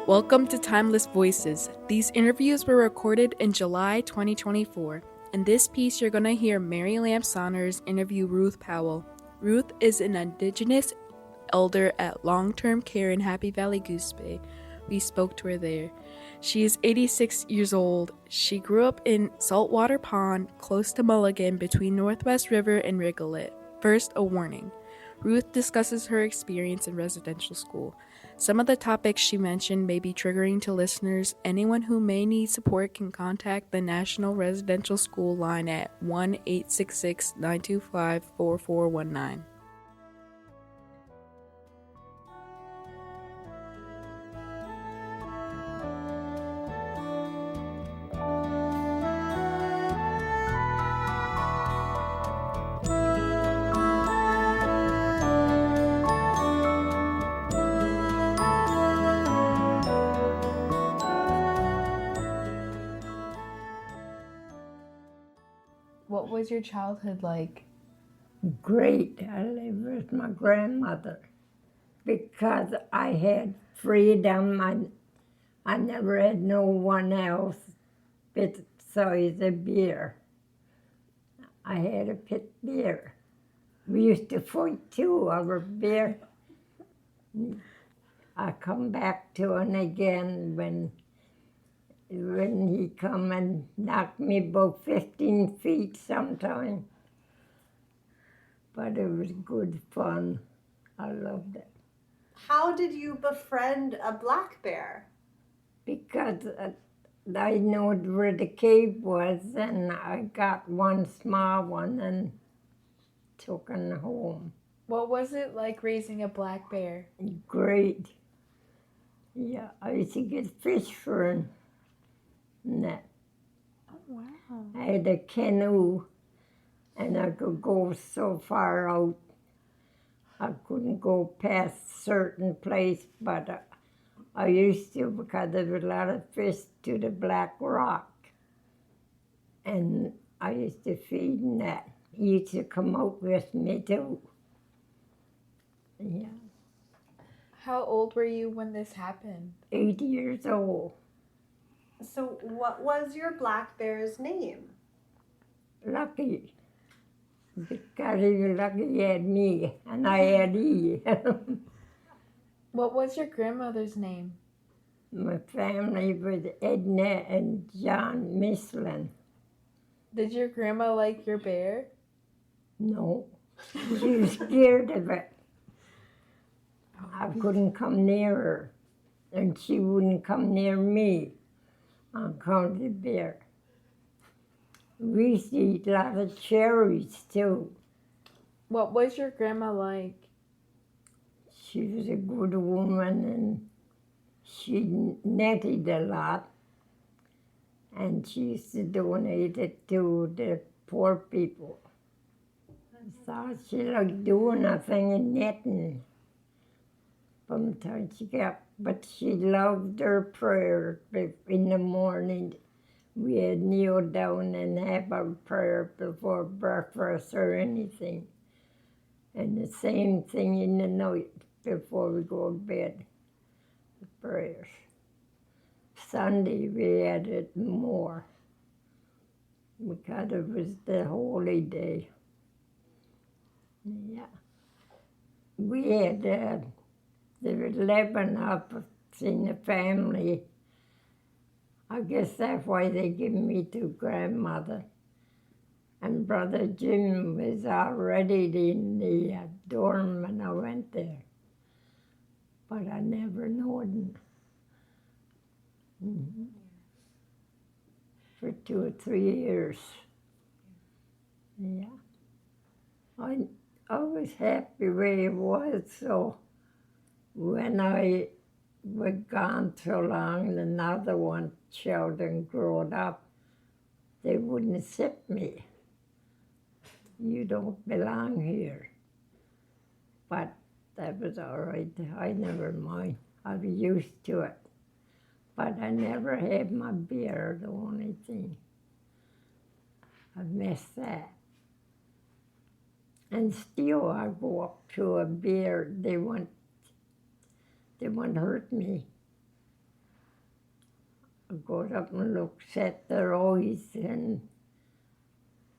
Welcome to Timeless Voices. These interviews were recorded in July 2024. In this piece, you're going to hear Mary Lamb Saunders interview Ruth Powell. Ruth is an indigenous elder at long-term care in Happy Valley Goose Bay. We spoke to her there. She is 86 years old. She grew up in Saltwater Pond, close to Mulligan, between Northwest River and Rigolet. First, a warning. Ruth discusses her experience in residential school. Some of the topics she mentioned may be triggering to listeners. Anyone who may need support can contact the National Residential School line at 1-866-925-4419. What was your childhood like? Great. I lived with my grandmother because I had freedom. I never had no one else besides a beer. I had a pit beer. We used to fight too over beer. I come back to him again when he come and knocked me about 15 feet sometime. But it was good fun. I loved it. How did you befriend a black bear? Because I knew where the cave was, and I got one small one and took him home. What was it like raising a black bear? Great. Yeah, I used to get fish for him. And that. Oh, wow. I had a canoe, and I could go so far out. I couldn't go past certain place, but I used to because there was a lot of fish to the Black Rock. And I used to feed him that. He used to come out with me too. Yeah. How old were you when this happened? 8 years old. So what was your black bear's name? Lucky. Because he was lucky he had me, and I had he. What was your grandmother's name? My family was Edna and John Mislin. Did your grandma like your bear? No, she was scared of it. I couldn't come near her, and she wouldn't come near me on account of the bear. We used to eat a lot of cherries too. What was your grandma like? She was a good woman, and she netted a lot, and she used to donate it to the poor people. I thought she liked doing nothing and netting. From the time she got, but she loved her prayer in the morning. We had kneel down and have our prayer before breakfast or anything. And the same thing in the night before we go to bed, the prayers. Sunday we had it more because it was the holy day. Yeah. We had, there were 11 of us in the family. I guess that's why they gave me to grandmother. And Brother Jim was already in the dorm when I went there. But I never knowed him. Mm-hmm. For 2 or 3 years. Yeah. I was happy where it was, so when I was gone so long, and another one children growing up, they wouldn't accept me. You don't belong here. But that was all right. I never mind. I was used to it. But I never had my beer, the only thing. I missed that. And still I go up to a beer, they won't hurt me. goes up and looks at their eyes, and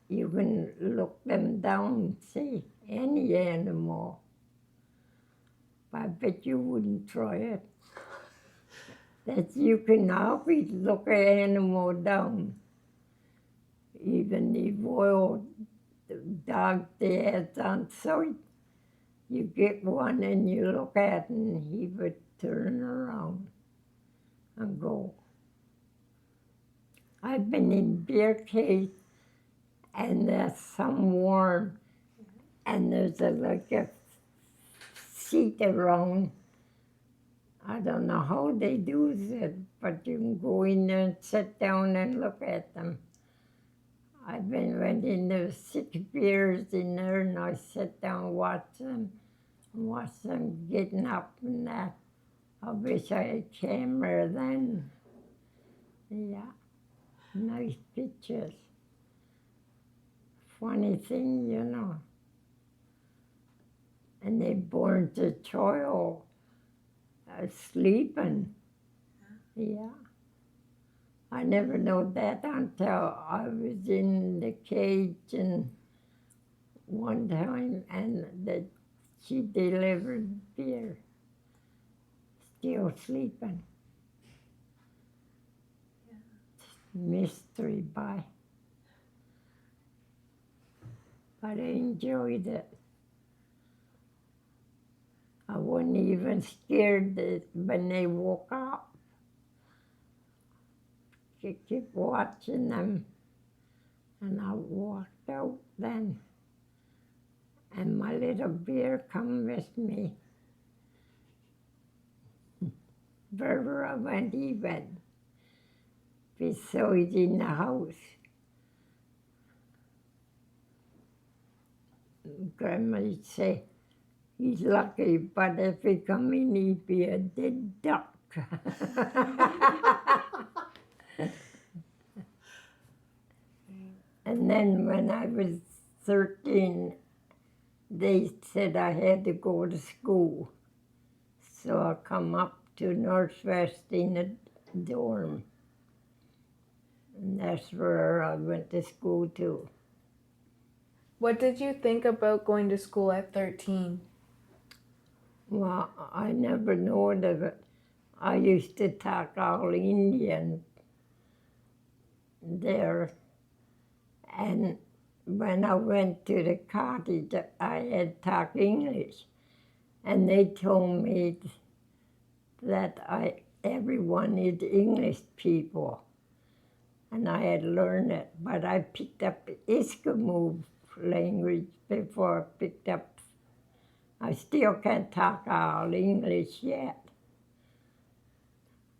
you can look them down, see any animal. I bet you wouldn't try it. That you can always look an animal down. Even the wild dog they had on sight, you get one and you look at it and he would turn around and go. I've been in beer cage and there's some warm and there's like a seat around. I don't know how they do it, but you can go in there and sit down and look at them. I've went in there 6 beers in there and I sit down and watch them getting up and that. I wish I had a camera then. Yeah, nice pictures. Funny thing, you know. And they born the child sleeping. Yeah. I never know that until I was in the cage and one time and that she delivered beer, still sleeping. Yeah. Mystery by. But I enjoyed it. I wasn't even scared that when they woke up. I kept watching them, and I walked out then. And my little bear come with me. Wherever I went, he went. Beside in the house. Grandma would say, he's lucky, but if he come in, he'd be a dead duck. And then when I was 13, they said I had to go to school. So I come up to Northwest in a dorm. And that's where I went to school too. What did you think about going to school at 13? Well, I never knowed of it. I used to talk all Indian there. And when I went to the cottage, I had talk English. And they told me that everyone is English people. And I had learned it, but I picked up Eskimo language before I picked up. I still can't talk all English yet.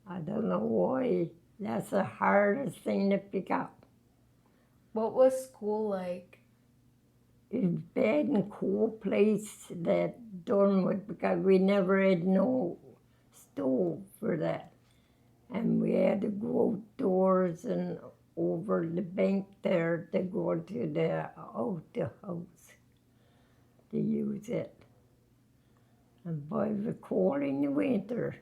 I don't know why. That's the hardest thing to pick up. What was school like? It's bad and cool place, that dorm, because we never had no stove for that. And we had to go outdoors and over the bank there to go to the house to use it. And boy, it was cold in the winter.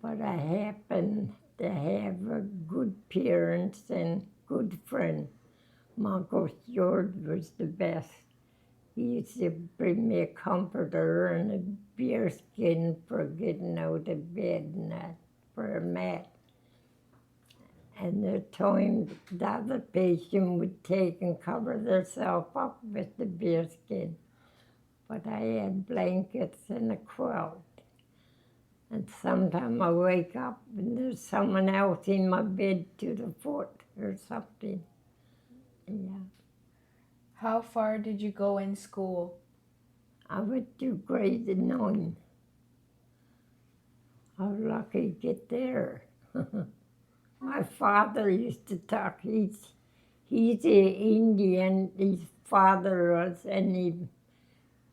But I happened to have a good parents and good friend. My Uncle George was the best. He used to bring me a comforter and a bear skin for getting out of bed and that, for a mat. And the time the other patient would take and cover themselves up with the bear skin. But I had blankets and a quilt. And sometimes I wake up and there's someone else in my bed to the foot or something. Yeah. How far did you go in school? I went to grade 9. I was lucky to get there. My father used to talk. He's an Indian. His father was, and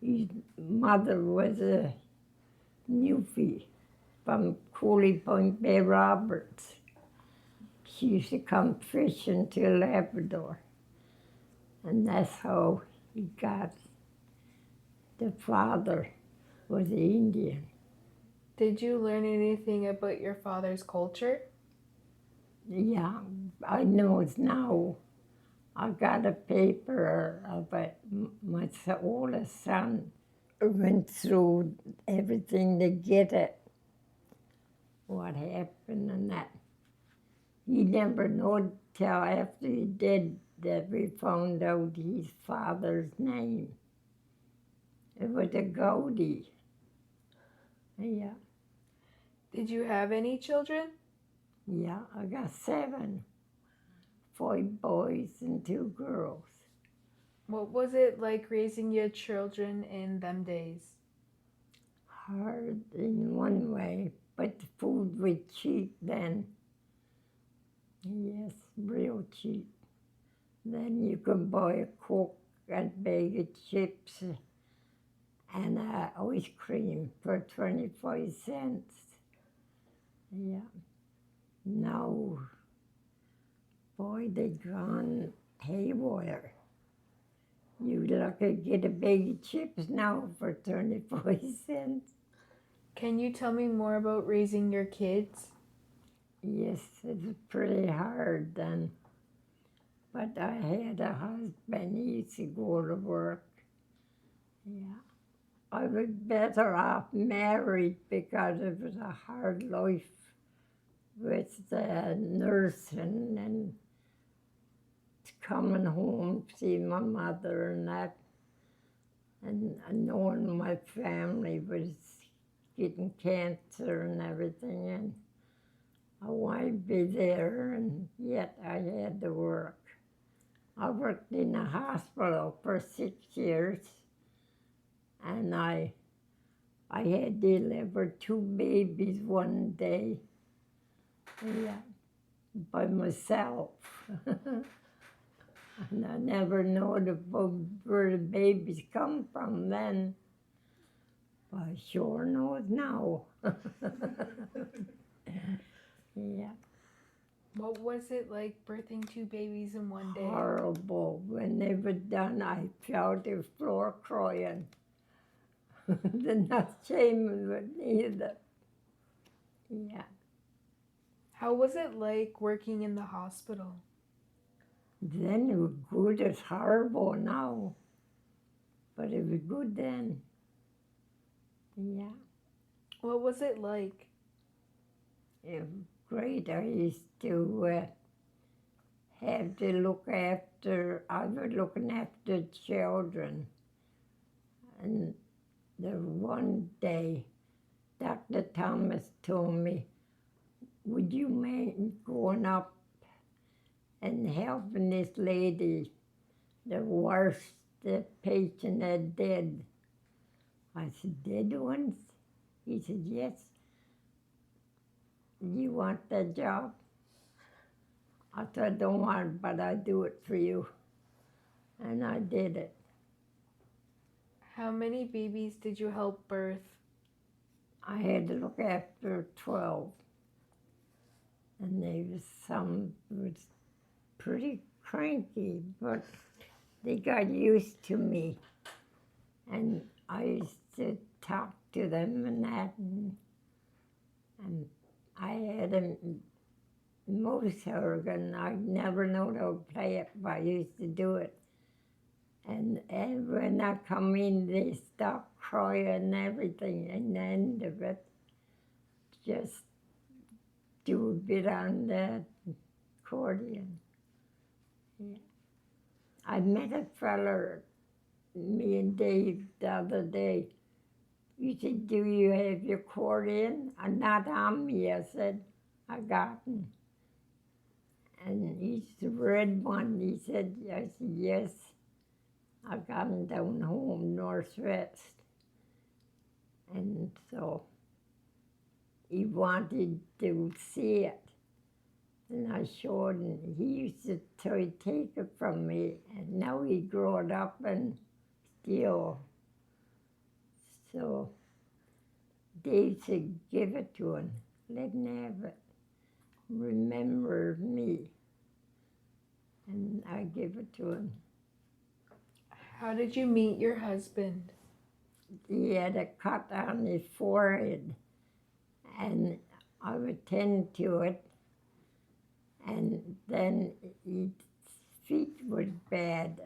his mother was a Newfie from Cooley Point Bay Roberts. She used to come fishing to Labrador. And that's how he got. The father was an Indian. Did you learn anything about your father's culture? Yeah, I know it now. I got a paper of it. My oldest son went through everything to get it, what happened and that. He never knowed till after he did that we found out his father's name. It was a Gaudi. Yeah, Did you have any children? yeah, I got 7, 5 boys and 2 girls. What was it like raising your children in them days? Hard in one way, but the food was cheap then. Yes, real cheap. Then you could buy a Coke, a bag of chips, and ice cream for 25 cents. Yeah. Now, boy, they gone haywire. You look at get a bag of chips now for 25 cents. Can you tell me more about raising your kids? Yes, it's pretty hard then. But I had a husband, he used to go to work. Yeah. I was better off married because it was a hard life with the nursing and coming home, seeing my mother and that, and knowing my family was getting cancer and everything, and I wanted to be there, and yet I had to work. I worked in a hospital for 6 years, and I had delivered 2 babies one day, yeah, by myself. And I never knowed where the babies come from then. But I sure know it now. Yeah. What was it like birthing 2 babies in one day? Horrible. When they were done, I fell to the floor crying. They're not shaming with me either. Yeah. How was it like working in the hospital? Then it was good. It's horrible now. But it was good then. Yeah. What was it like? It was great. I used to have to look after, I was looking after children. And the one day, Dr. Thomas told me, would you mind going up and helping this lady, the worst the patient had dead? I said, dead ones? He said, yes. You want that job? I said, I don't want it, but I do it for you. And I did it. How many babies did you help birth? I had to look after 12. And they was some was pretty cranky, but they got used to me. And I used to talk to them and that, and I had a moose organ. I never known how to play it, but I used to do it. And when I come in, they stop crying and everything, and the end of it, just do a bit on the accordion. Yeah. I met a feller, me and Dave, the other day. He said, do you have your accordion? Not on me, I said. I got it. And he's the red one. He said, I said, yes. I got him down home, Northwest. And so he wanted to see it. And I showed him. He used to try to take it from me. And now he grown up and still. So Dave said, give it to him. Let him have it. Remember me. And I give it to him. How did you meet your husband? He had a cut on his forehead, and I would tend to it, and then his feet was bad.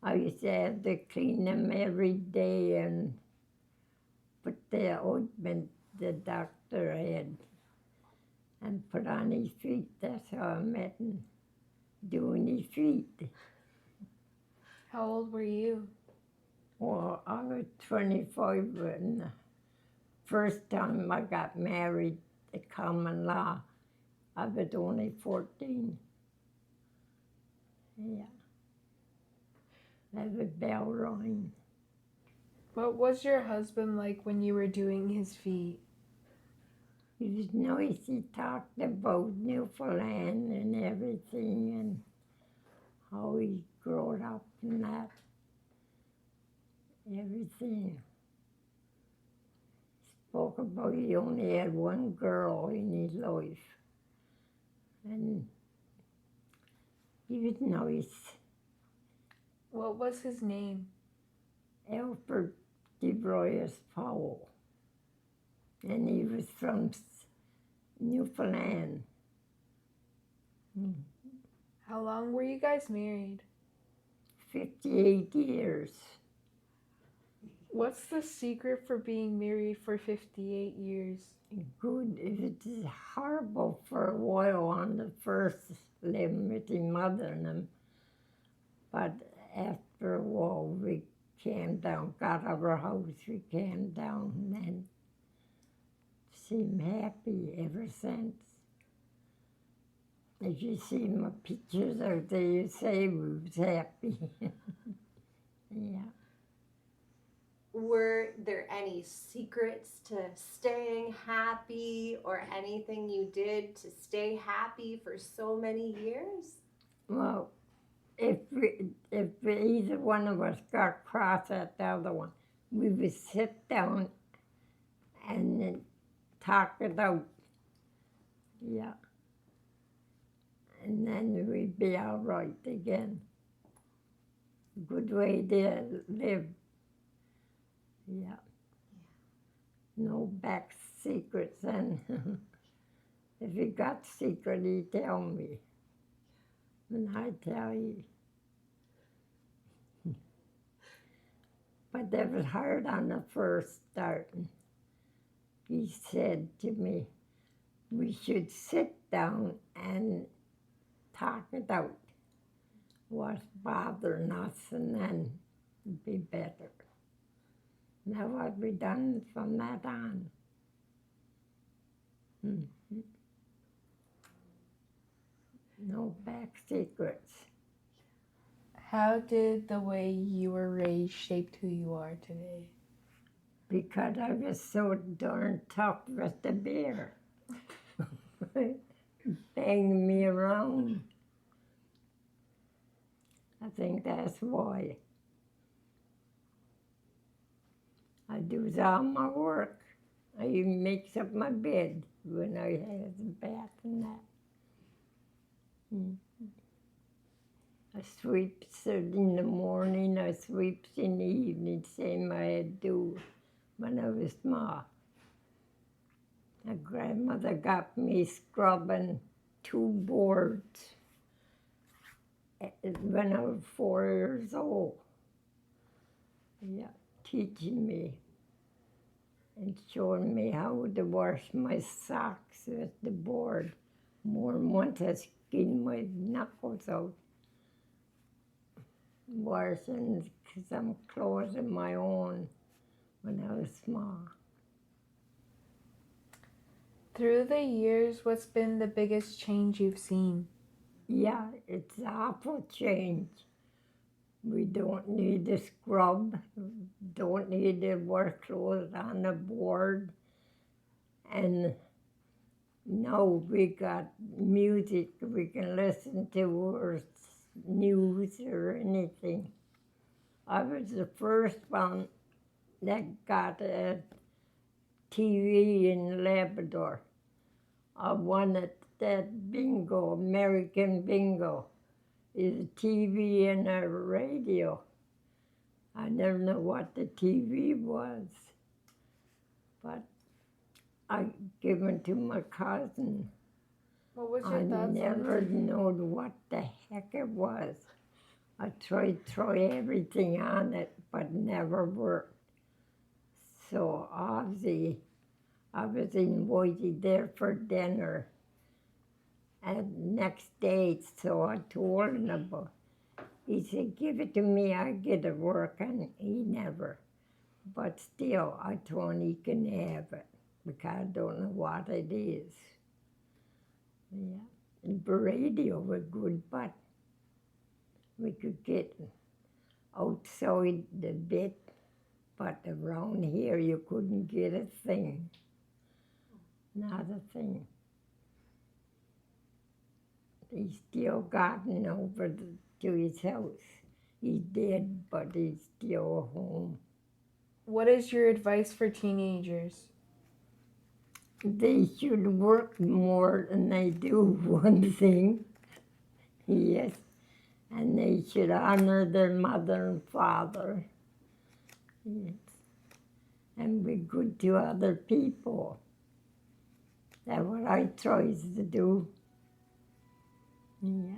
I used to have to clean them every day and put the ointment the doctor had and put on his feet. That's how I met him, doing his feet. How old were you? Well, I was 25 when the first time I got married, the common law. I was only 14. Yeah. That was bell ring. What was your husband like when you were doing his feet? He was nice. He talked about Newfoundland and everything and how he grew up and that. Everything. Spoke about he only had one girl in his life. And he was nice. What was his name? Alfred Ruth Powell. And he was from Newfoundland. How long were you guys married? 58 years. What's the secret for being married for 58 years? Good. It was horrible for a while on the first living with his mother and him. But after a while, we came down, got our house, we came down, and seemed happy ever since. If you see my pictures out there, you say we was happy. Yeah. Were there any secrets to staying happy or anything you did to stay happy for so many years? Well, if either one of us got cross at the other one, we would sit down and then talk it out. Yeah. And then we'd be all right again. Good way to live. Yeah. No back secrets, and if you got secret, you tell me. And I tell you. But that was hard on the first starting. He said to me, we should sit down and talk it out. What's bothering us, and then it'd be better. Now what we done from that on. No back secrets. How did the way you were raised shape who you are today? Because I was so darn tough with the bear. Banging me around. I think that's why. I do all my work. I even makes up my bed when I have the bath and that. I sweeps it in the morning, I sweeps in the evening, same I do when I was small. My grandmother got me scrubbing 2 boards when I was 4 years old. Yeah, teaching me and showing me how to wash my socks with the board. More than once I skinned my knuckles out. Washing some clothes of my own when I was small. Through the years, what's been the biggest change you've seen? Yeah, it's an awful change. We don't need to scrub, don't need to wash clothes on the board. And now we got music we can listen to, or news or anything. I was the first one that got a TV in Labrador. I won at that bingo, American bingo. Is a TV and a radio. I never knew what the TV was, but I given to my cousin. What was I your thoughts never on the knowed what the heck it was. I tried throw everything on it, but never worked. So obviously, I was invited there for dinner. And next day, so I told him about. He said, "Give it to me. I get it working." He never. But still, I told him he can have it because I don't know what it is. Yeah. The radio was good, but we could get outside the bit, but around here you couldn't get a thing. Not a thing. He's still gotten over to his house. He's dead, but he's still home. What is your advice for teenagers? They should work more than they do, one thing. Yes. And they should honor their mother and father. Yes. And be good to other people. That's what I try to do. Yeah.